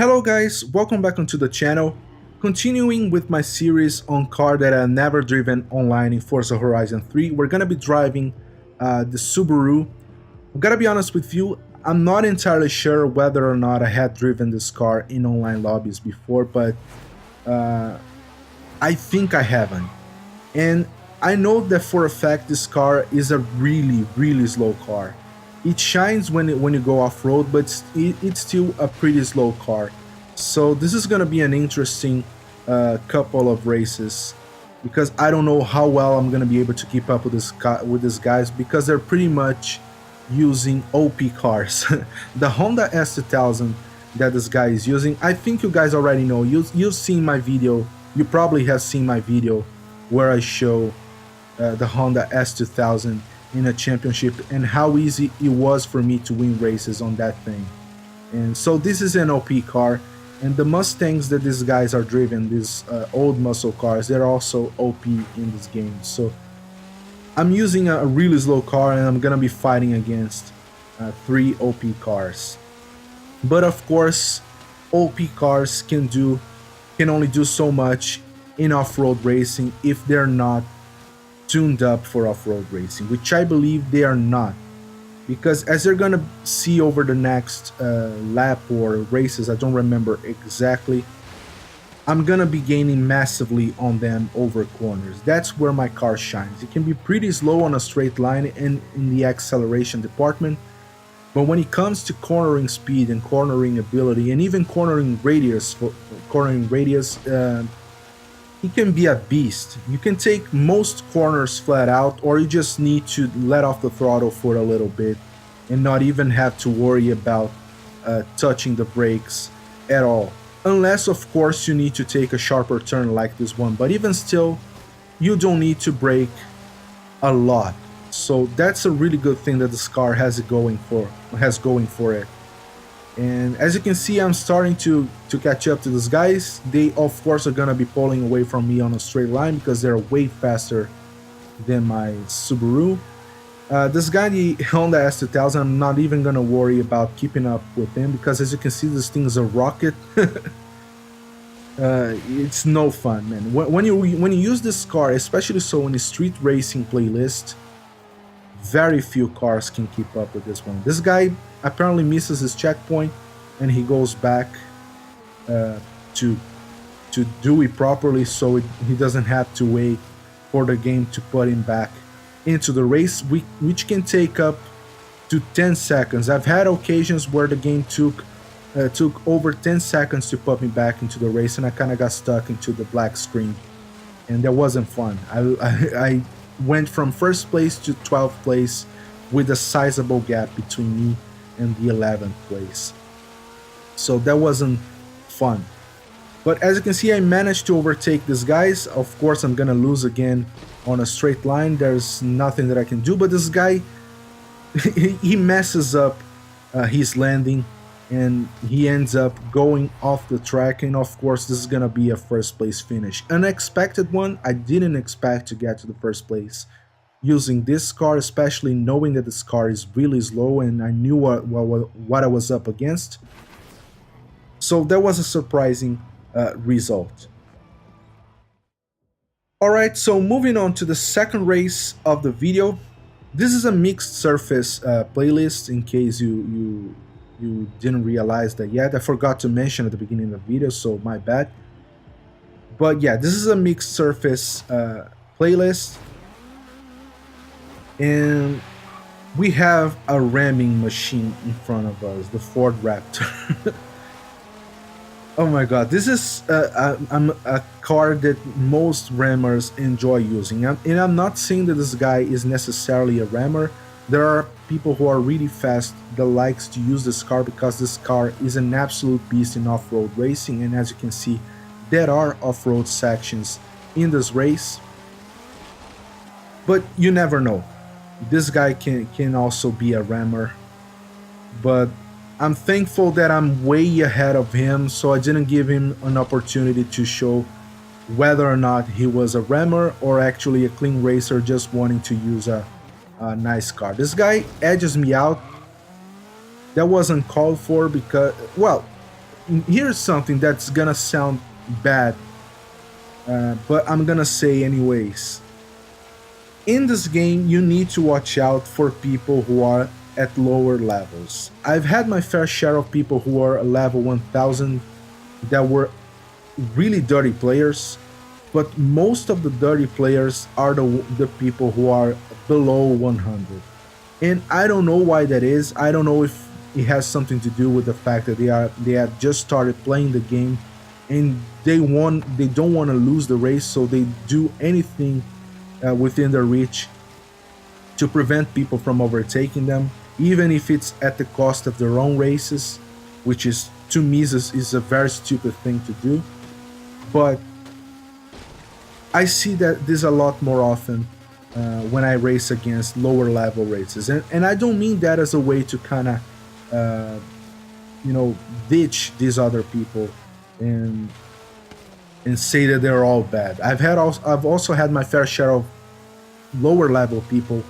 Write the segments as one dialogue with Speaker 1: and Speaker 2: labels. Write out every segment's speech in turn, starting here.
Speaker 1: Hello guys, welcome back onto the channel. Continuing with my series on car that I've never driven online in Forza Horizon 3, we're gonna be driving the Subaru. I'm gonna be honest with you, I'm not entirely sure whether or not I had driven this car in online lobbies before, but uh, I think I haven't. And I know that for a fact this car is a really slow car. It shines when you go off-road, but it's still a pretty slow car. So this is gonna be an interesting couple of races because I don't know how well I'm gonna be able to keep up with these guys because they're pretty much using OP cars. The Honda S2000 that this guy is using, I think you guys already know. You've seen my video. You probably have seen my video where I show the Honda S2000 in a championship and how easy it was for me to win races on that thing. And so this is an OP car, and the Mustangs that these guys are driving, these old muscle cars, they're also OP in this game. So I'm using a really slow car and I'm gonna be fighting against 3 OP cars. But of course, OP cars can only do so much in off-road racing if they're not tuned up for off-road racing, which I believe they are not, because as you're gonna see over the next lap or races, I don't remember exactly, I'm gonna be gaining massively on them over corners. That's where my car shines. It can be pretty slow on a straight line and in the acceleration department, but when it comes to cornering speed and cornering ability and even cornering radius, it can be a beast. You can take most corners flat out, or you just need to let off the throttle for a little bit and not even have to worry about touching the brakes at all. Unless, of course, you need to take a sharper turn like this one, but even still, you don't need to brake a lot. So that's a really good thing that this car has going for it. And as you can see, I'm starting to catch up to these guys. They of course are gonna be pulling away from me on a straight line because they're way faster than my Subaru. This guy, the Honda S2000, I'm not even gonna worry about keeping up with him because as you can see, this thing is a rocket. It's no fun, man. When you use this car, especially so in a street racing playlist, very few cars can keep up with this one. This guy apparently misses his checkpoint and he goes back to do it properly, so he doesn't have to wait for the game to put him back into the race, which can take up to 10 seconds. I've had occasions where the game took over 10 seconds to put me back into the race, and I kind of got stuck into the black screen, and that wasn't fun. I went from first place to 12th place with a sizable gap between me and the 11th place. So that wasn't fun. But as you can see, I managed to overtake these guys. Of course, I'm gonna lose again on a straight line. There's nothing that I can do, but this guy, he messes up his landing and he ends up going off the track, and of course this is gonna be a first place finish. Unexpected one. I didn't expect to get to the first place using this car, especially knowing that this car is really slow and I knew what I was up against. So that was a surprising result. Alright, so moving on to the second race of the video. This is a mixed surface playlist, in case you didn't realize that yet. I forgot to mention at the beginning of the video, so my bad. But yeah, this is a mixed surface playlist. And we have a ramming machine in front of us, the Ford Raptor. Oh my god, this is a car that most rammers enjoy using. And I'm not saying that this guy is necessarily a rammer. There are people who are really fast that likes to use this car because this car is an absolute beast in off-road racing, and as you can see, there are off-road sections in this race. But you never know. This guy can also be a rammer. But I'm thankful that I'm way ahead of him, so I didn't give him an opportunity to show whether or not he was a rammer or actually a clean racer just wanting to use a nice car. This guy edges me out. That wasn't called for because, well, here's something that's gonna sound bad, but I'm gonna say anyways. In this game, you need to watch out for people who are at lower levels. I've had my fair share of people who are level 1000 that were really dirty players, but most of the dirty players are the people who are below 100. And I don't know why that is. I don't know if it has something to do with the fact that they have just started playing the game and they don't want to lose the race, so they do anything within their reach to prevent people from overtaking them, even if it's at the cost of their own races, which is to me is a very stupid thing to do. But I see that this a lot more often when I race against lower level races, and I don't mean that as a way to kind of ditch these other people and say that they're all bad. I've also had my fair share of lower level people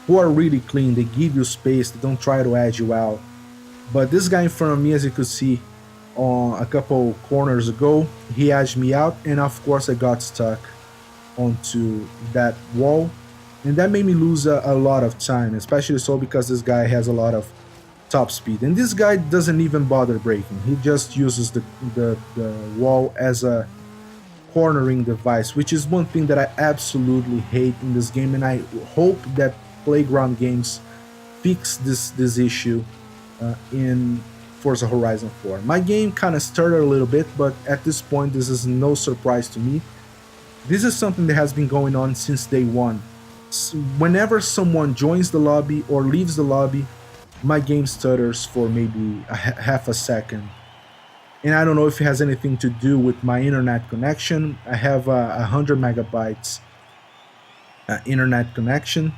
Speaker 1: who are really clean. They give you space. They don't try to edge you out. But this guy in front of me, as you could see on a couple corners ago, he edged me out, and of course I got stuck onto that wall, and that made me lose a lot of time, especially so because this guy has a lot of top speed, and this guy doesn't even bother braking. He just uses the wall as a cornering device, which is one thing that I absolutely hate in this game, and I hope that Playground Games fix this issue in Forza Horizon 4. My game kind of stuttered a little bit, but at this point this is no surprise to me. This is something that has been going on since day one. Whenever someone joins the lobby or leaves the lobby, my game stutters for maybe half a second. And I don't know if it has anything to do with my internet connection. I have 100 megabytes internet connection,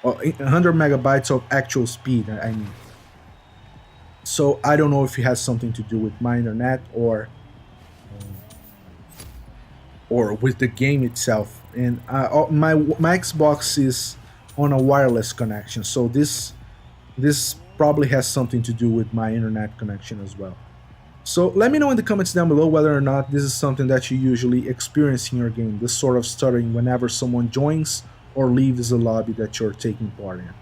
Speaker 1: or 100 megabytes of actual speed, I mean. So I don't know if it has something to do with my internet or with the game itself. And my Xbox is on a wireless connection, so this probably has something to do with my internet connection as well. So let me know in the comments down below whether or not this is something that you usually experience in your game, this sort of stuttering whenever someone joins or leaves the lobby that you're taking part in.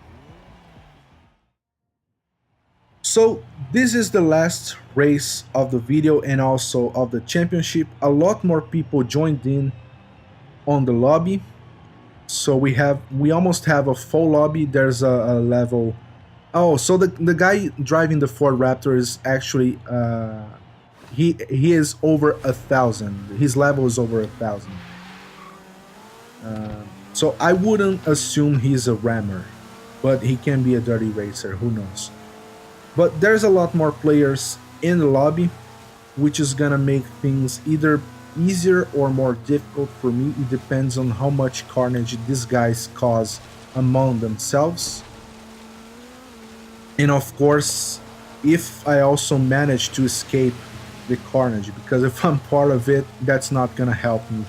Speaker 1: So this is the last race of the video and also of the championship. A lot more people joined in on the lobby, so we almost have a full lobby. There's a level. Oh, so the guy driving the Ford Raptor is actually he is over 1,000. His level is over 1,000. So I wouldn't assume he's a rammer, but he can be a dirty racer. Who knows? But there's a lot more players in the lobby, which is gonna make things either easier or more difficult for me. It depends on how much carnage these guys cause among themselves. And of course, if I also manage to escape the carnage, because if I'm part of it, that's not gonna help me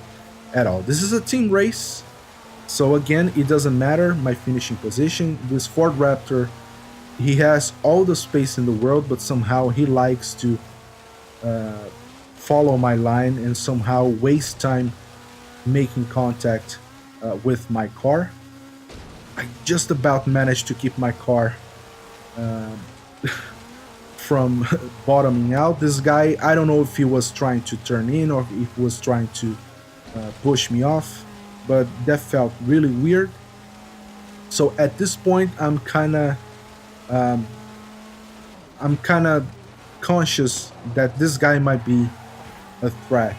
Speaker 1: at all. This is a team race, so again, it doesn't matter my finishing position. This Ford Raptor, he has all the space in the world, but somehow he likes to follow my line and somehow waste time making contact with my car. I just about managed to keep my car from bottoming out. This guy, I don't know if he was trying to turn in or if he was trying to push me off, but that felt really weird. So at this point, I'm kind of conscious that this guy might be a threat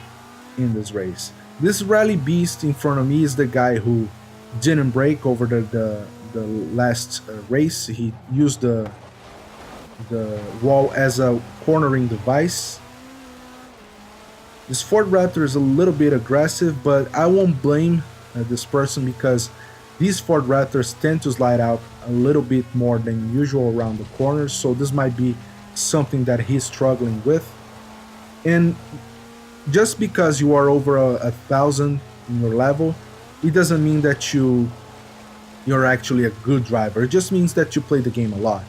Speaker 1: in this race. This rally beast in front of me is the guy who didn't brake over the last race. He used the wall as a cornering device. This Ford Raptor is a little bit aggressive, but I won't blame this person because these Ford Raptors tend to slide out a little bit more than usual around the corners, so this might be something that he's struggling with. And just because you are over 1,000 in your level, it doesn't mean that you're actually a good driver. It just means that you play the game a lot.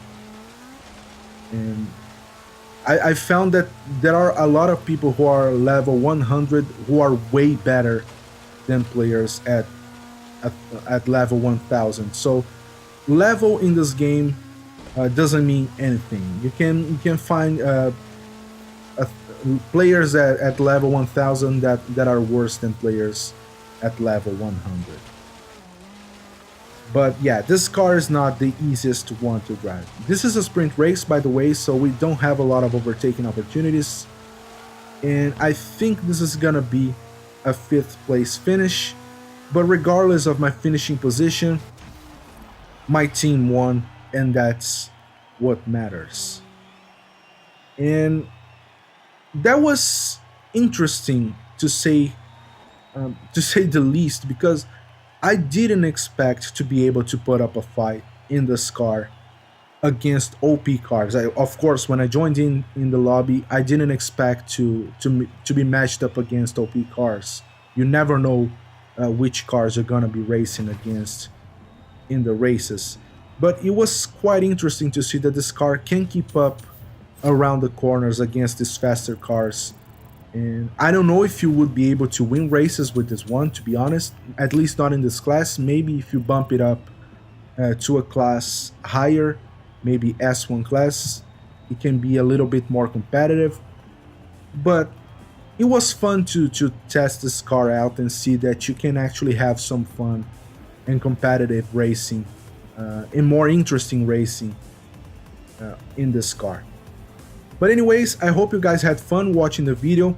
Speaker 1: And I found that there are a lot of people who are level 100 who are way better than players at, at level 1000. So level in this game doesn't mean anything. You can find uh, players at level 1000 that are worse than players at level 100. But yeah, this car is not the easiest one to drive. This is a sprint race, by the way, so we don't have a lot of overtaking opportunities. And I think this is gonna be a 5th place finish. But regardless of my finishing position, my team won, and that's what matters. And that was interesting to say the least, because I didn't expect to be able to put up a fight in this car against OP cars. Of course, when I joined in the lobby, I didn't expect to be matched up against OP cars. You never know which cars you're gonna be racing against in the races. But it was quite interesting to see that this car can keep up around the corners against these faster cars. And I don't know if you would be able to win races with this one, to be honest, at least not in this class. Maybe if you bump it up to a class higher, maybe S1 class, it can be a little bit more competitive. But it was fun to test this car out and see that you can actually have some fun and competitive racing and more interesting racing in this car. But anyways, I hope you guys had fun watching the video.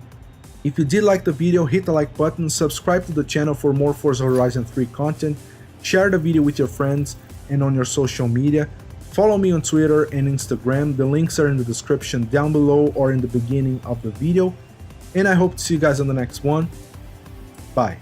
Speaker 1: If you did like the video, hit the like button, subscribe to the channel for more Forza Horizon 3 content, share the video with your friends and on your social media, follow me on Twitter and Instagram, the links are in the description down below or in the beginning of the video, and I hope to see you guys on the next one. Bye.